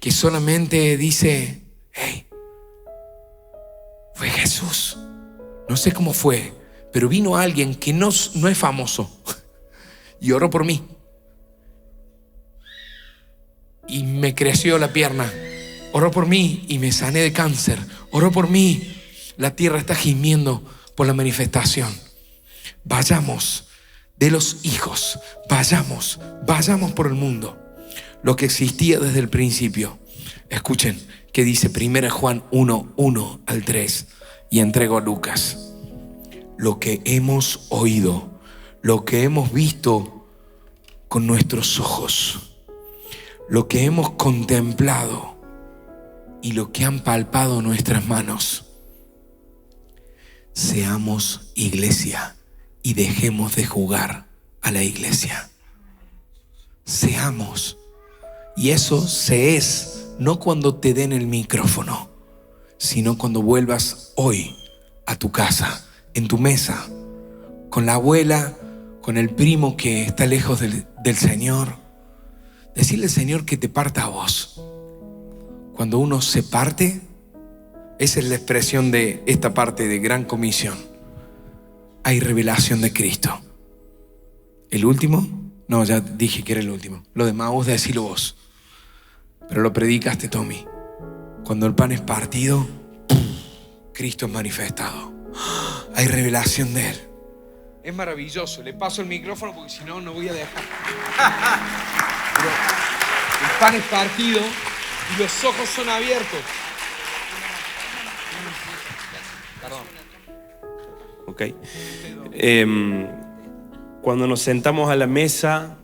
que solamente dice, hey, fue Jesús. No sé cómo fue, pero vino alguien que no es famoso y oró por mí. Y me creció la pierna. Oró por mí y me sané de cáncer. Oró por mí. La tierra está gimiendo por la manifestación. Vayamos de los hijos. Vayamos por el mundo. lo que existía desde el principio. Escuchen que dice 1 Juan 1, 1-3, y entrego a Lucas. Lo que hemos oído, lo que hemos visto con nuestros ojos, lo que hemos contemplado y lo que han palpado nuestras manos. Seamos iglesia y dejemos de jugar a la iglesia. Seamos. Y eso se es, no cuando te den el micrófono, sino cuando vuelvas hoy a tu casa, en tu mesa, con la abuela, con el primo que está lejos del Señor. Decirle al Señor que te parta a vos. Cuando uno se parte, esa es la expresión de esta parte de Gran Comisión. Hay revelación de Cristo. ¿El último? No, ya dije que era el último. Lo de Maús, decilo vos. Pero lo predicaste, Tommy. Cuando el pan es partido, Cristo es manifestado. Hay revelación de Él. Es maravilloso. Le paso el micrófono porque si no, no voy a dejar. Pero el pan es partido y los ojos son abiertos. Perdón. Ok. Cuando nos sentamos a la mesa,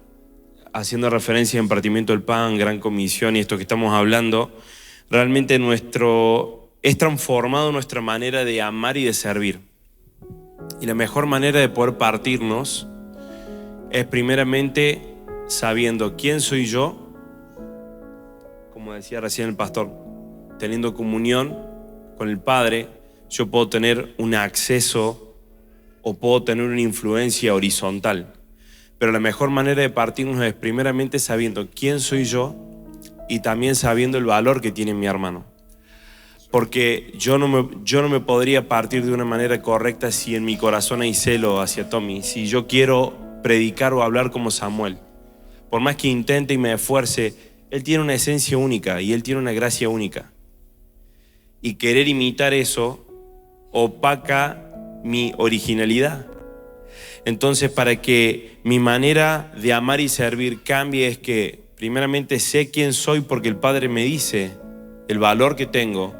haciendo referencia al partimiento del pan, Gran Comisión y esto que estamos hablando, realmente es transformado nuestra manera de amar y de servir. Y la mejor manera de poder partirnos es primeramente sabiendo quién soy yo, como decía recién el pastor, teniendo comunión con el Padre, yo puedo tener un acceso o puedo tener una influencia horizontal. Pero la mejor manera de partirnos es primeramente sabiendo quién soy yo y también sabiendo el valor que tiene mi hermano. Porque yo no me podría partir de una manera correcta si en mi corazón hay celo hacia Tommy, si yo quiero predicar o hablar como Samuel. Por más que intente y me esfuerce, él tiene una esencia única y él tiene una gracia única. Y querer imitar eso opaca mi originalidad. Entonces, para que mi manera de amar y servir cambie, es que primeramente sé quién soy porque el Padre me dice el valor que tengo,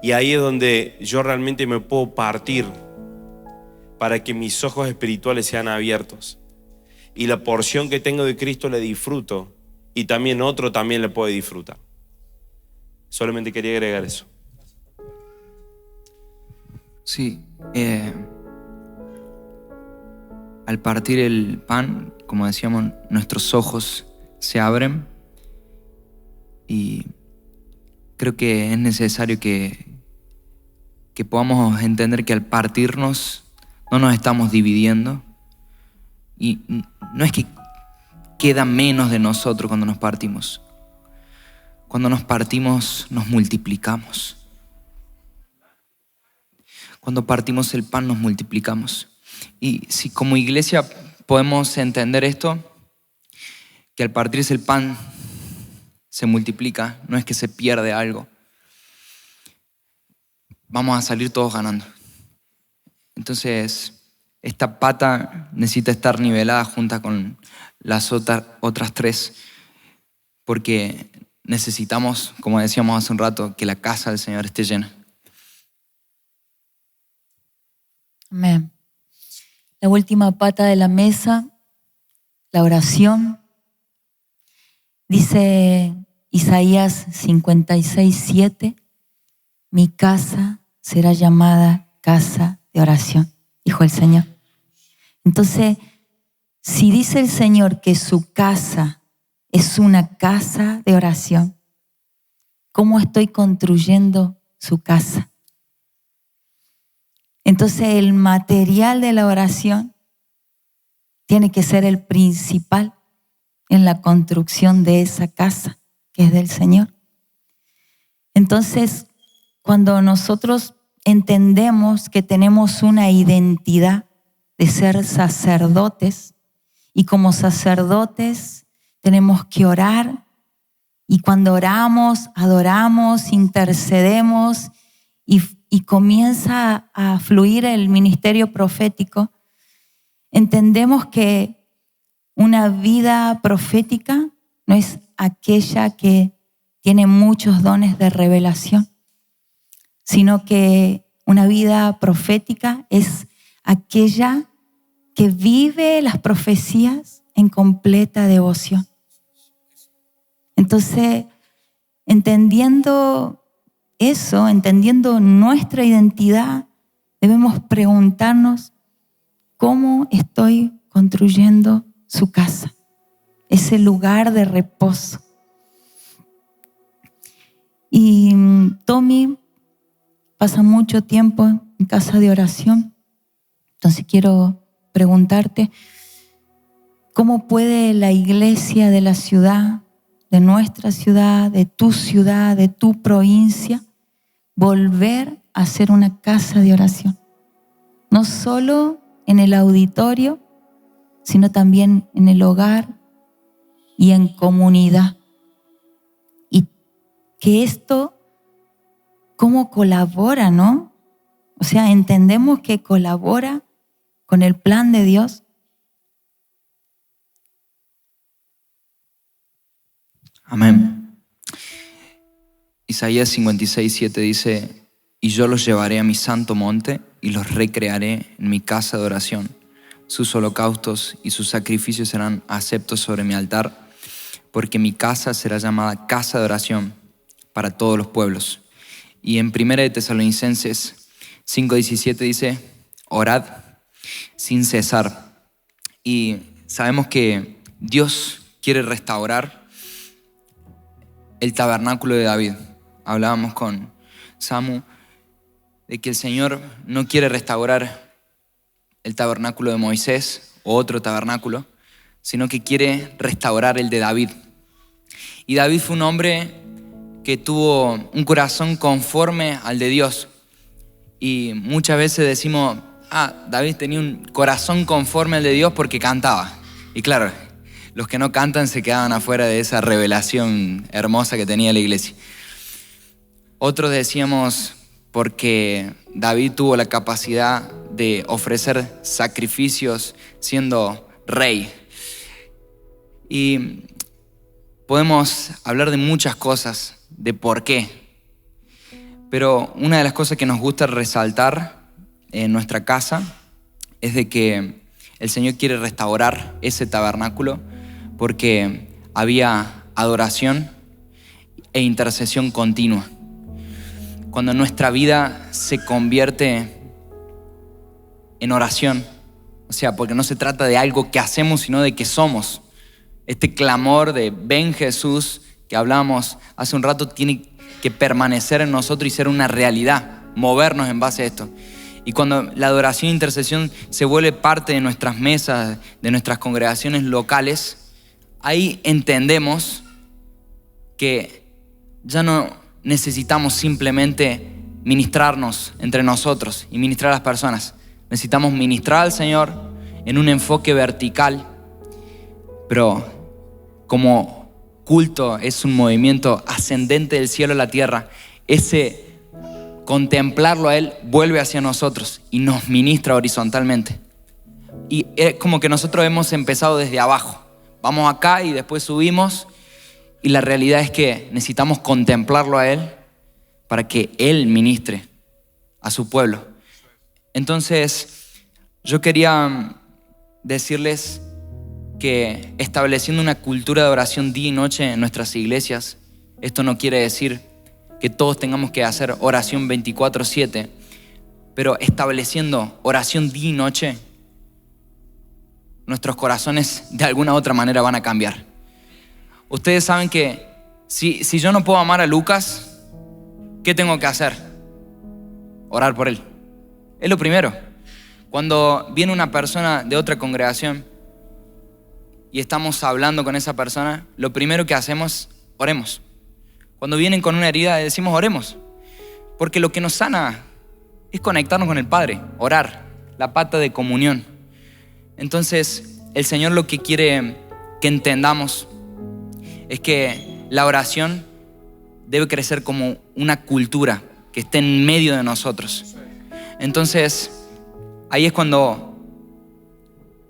y ahí es donde yo realmente me puedo partir para que mis ojos espirituales sean abiertos y la porción que tengo de Cristo la disfruto y también otro también la puede disfrutar. Solamente quería agregar eso. Sí, al partir el pan, como decíamos, nuestros ojos se abren y creo que es necesario que podamos entender que al partirnos no nos estamos dividiendo y no es que queda menos de nosotros cuando nos partimos. Cuando nos partimos nos multiplicamos. Cuando partimos el pan nos multiplicamos. Y si como iglesia podemos entender esto, que al partirse el pan se multiplica, no es que se pierde algo. Vamos a salir todos ganando. Entonces, esta pata necesita estar nivelada junto con las otras tres, porque necesitamos, como decíamos hace un rato, que la casa del Señor esté llena. Amén. La última pata de la mesa, la oración. Dice Isaías 56:7, mi casa será llamada casa de oración, dijo el Señor. Entonces, si dice el Señor que su casa es una casa de oración, ¿cómo estoy construyendo su casa? Entonces el material de la oración tiene que ser el principal en la construcción de esa casa que es del Señor. Entonces, cuando nosotros entendemos que tenemos una identidad de ser sacerdotes y como sacerdotes tenemos que orar, y cuando oramos, adoramos, intercedemos y comienza a fluir el ministerio profético, entendemos que una vida profética no es aquella que tiene muchos dones de revelación, sino que una vida profética es aquella que vive las profecías en completa devoción. Entonces, entendiendo eso, entendiendo nuestra identidad, debemos preguntarnos cómo estoy construyendo su casa, ese lugar de reposo. Y Tommy pasa mucho tiempo en casa de oración. Entonces quiero preguntarte, ¿cómo puede la iglesia de la ciudad, de nuestra ciudad, de tu provincia, volver a ser una casa de oración? No solo en el auditorio, sino también en el hogar y en comunidad. Y que esto, ¿cómo colabora, no? O sea, entendemos que colabora con el plan de Dios. Amén. Isaías 56:7 dice: y yo los llevaré a mi santo monte y los recrearé en mi casa de oración. Sus holocaustos y sus sacrificios serán aceptos sobre mi altar, porque mi casa será llamada casa de oración para todos los pueblos. Y en 1 de Tesalonicenses 5:17 dice: orad sin cesar. Y sabemos que Dios quiere restaurar el tabernáculo de David. Hablábamos con Samu de que el Señor no quiere restaurar el tabernáculo de Moisés o otro tabernáculo, sino que quiere restaurar el de David. Y David fue un hombre que tuvo un corazón conforme al de Dios. Y muchas veces decimos, David tenía un corazón conforme al de Dios porque cantaba. Y claro, los que no cantan se quedaban afuera de esa revelación hermosa que tenía la iglesia. Otros decíamos porque David tuvo la capacidad de ofrecer sacrificios siendo rey. Y podemos hablar de muchas cosas, de por qué. Pero una de las cosas que nos gusta resaltar en nuestra casa es de que el Señor quiere restaurar ese tabernáculo porque había adoración e intercesión continua. Cuando nuestra vida se convierte en oración, o sea, porque no se trata de algo que hacemos, sino de que somos. Este clamor de ven Jesús, que hablamos hace un rato, tiene que permanecer en nosotros y ser una realidad, movernos en base a esto. Y cuando la adoración e intercesión se vuelve parte de nuestras mesas, de nuestras congregaciones locales, ahí entendemos que ya no necesitamos simplemente ministrarnos entre nosotros y ministrar a las personas. Necesitamos ministrar al Señor en un enfoque vertical, pero como culto es un movimiento ascendente del cielo a la tierra, ese contemplarlo a Él vuelve hacia nosotros y nos ministra horizontalmente. Y es como que nosotros hemos empezado desde abajo. Vamos acá y después subimos, y la realidad es que necesitamos contemplarlo a Él para que Él ministre a su pueblo. Entonces, yo quería decirles que estableciendo una cultura de oración día y noche en nuestras iglesias, esto no quiere decir que todos tengamos que hacer oración 24/7, pero estableciendo oración día y noche, nuestros corazones de alguna u otra manera van a cambiar. Ustedes saben que si yo no puedo amar a Lucas, ¿qué tengo que hacer? Orar por él. Es lo primero. Cuando viene una persona de otra congregación y estamos hablando con esa persona, lo primero que hacemos, oremos. Cuando vienen con una herida, decimos oremos. Porque lo que nos sana es conectarnos con el Padre, orar, la pata de comunión. Entonces, el Señor lo que quiere que entendamos es que la oración debe crecer como una cultura que esté en medio de nosotros. Entonces, ahí es cuando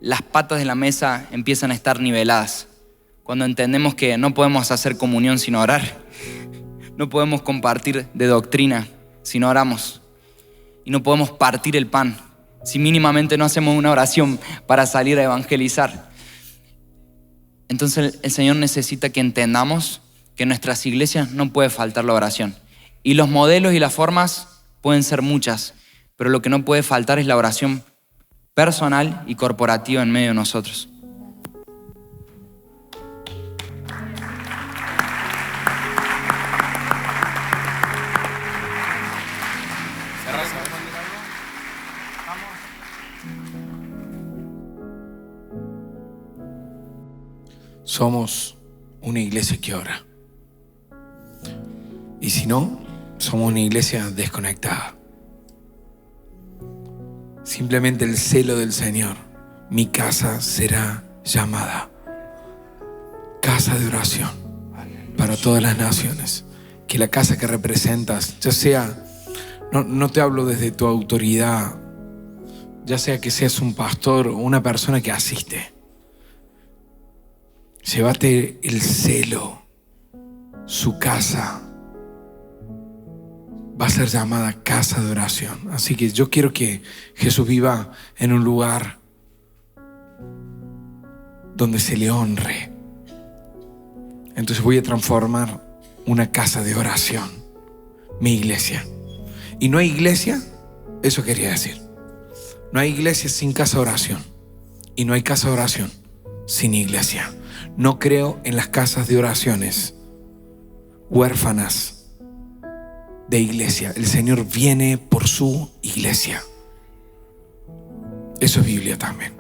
las patas de la mesa empiezan a estar niveladas. cuando entendemos que no podemos hacer comunión sin orar. No podemos compartir de doctrina si no oramos. Y no podemos partir el pan si mínimamente no hacemos una oración para salir a evangelizar. Entonces el Señor necesita que entendamos que en nuestras iglesias no puede faltar la oración. Y los modelos y las formas pueden ser muchas, pero lo que no puede faltar es la oración personal y corporativa en medio de nosotros. Somos una iglesia que ora. Y si no, somos una iglesia desconectada. Simplemente el celo del Señor. Mi casa será llamada casa de oración para todas las naciones. Que la casa que representas, ya sea, no te hablo desde tu autoridad, ya sea que seas un pastor o una persona que asiste. Llévate el celo. Su casa va a ser llamada casa de oración. Así que yo quiero que Jesús viva en un lugar donde se le honre. Entonces voy a transformar una casa de oración, mi iglesia. Y no hay iglesia, eso quería decir. No hay iglesia sin casa de oración. Y no hay casa de oración sin iglesia. No creo en las casas de oraciones huérfanas de iglesia. El Señor viene por su iglesia. Eso es Biblia también.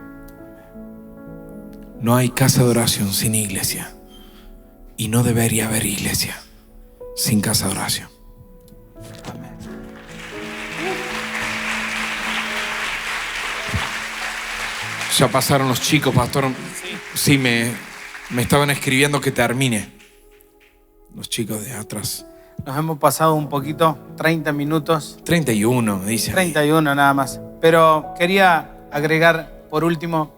No hay casa de oración sin iglesia. Y no debería haber iglesia sin casa de oración. Amén. Ya pasaron los chicos, pastor. Sí, me estaban escribiendo que termine. Los chicos de atrás. Nos hemos pasado un poquito, 30 minutos. 31, dice. 31 nada más. Pero quería agregar, por último,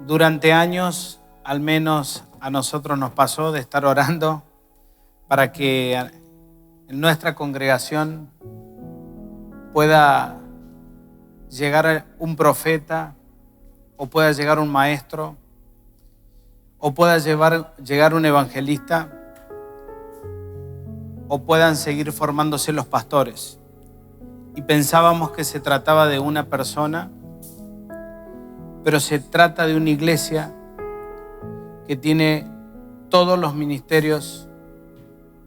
durante años, al menos a nosotros nos pasó de estar orando para que en nuestra congregación pueda llegar un profeta, o pueda llegar un maestro, o pueda llegar un evangelista, o puedan seguir formándose los pastores. Y pensábamos que se trataba de una persona, pero se trata de una iglesia que tiene todos los ministerios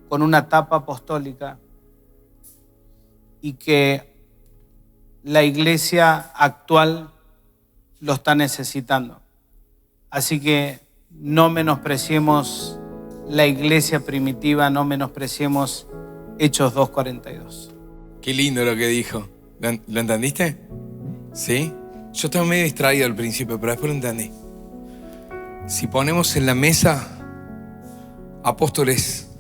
con una tapa apostólica y que la iglesia actual lo está necesitando. Así que no menospreciemos la iglesia primitiva, no menospreciemos Hechos 2:42. Qué lindo lo que dijo. ¿Lo entendiste? ¿Sí? Yo estaba medio distraído al principio, pero después lo entendí. Si ponemos en la mesa apóstoles,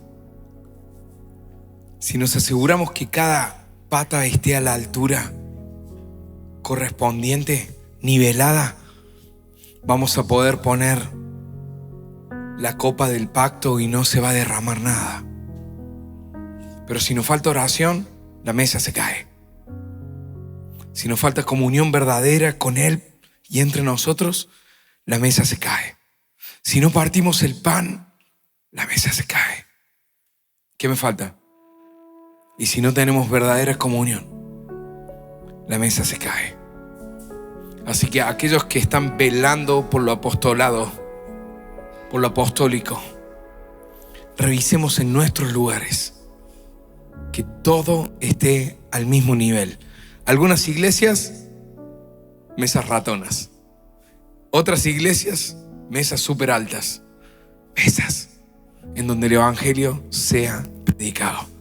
si nos aseguramos que cada pata esté a la altura correspondiente, nivelada, vamos a poder poner la copa del pacto y no se va a derramar nada. Pero si nos falta oración, la mesa se cae. Si nos falta comunión verdadera con Él y entre nosotros, la mesa se cae. Si no partimos el pan, la mesa se cae. ¿Qué me falta? Y si no tenemos verdadera comunión, la mesa se cae. Así que aquellos que están velando por lo apostolado, por lo apostólico, revisemos en nuestros lugares que todo esté al mismo nivel. Algunas iglesias, mesas ratonas. Otras iglesias, mesas súper altas. Mesas en donde el evangelio sea predicado.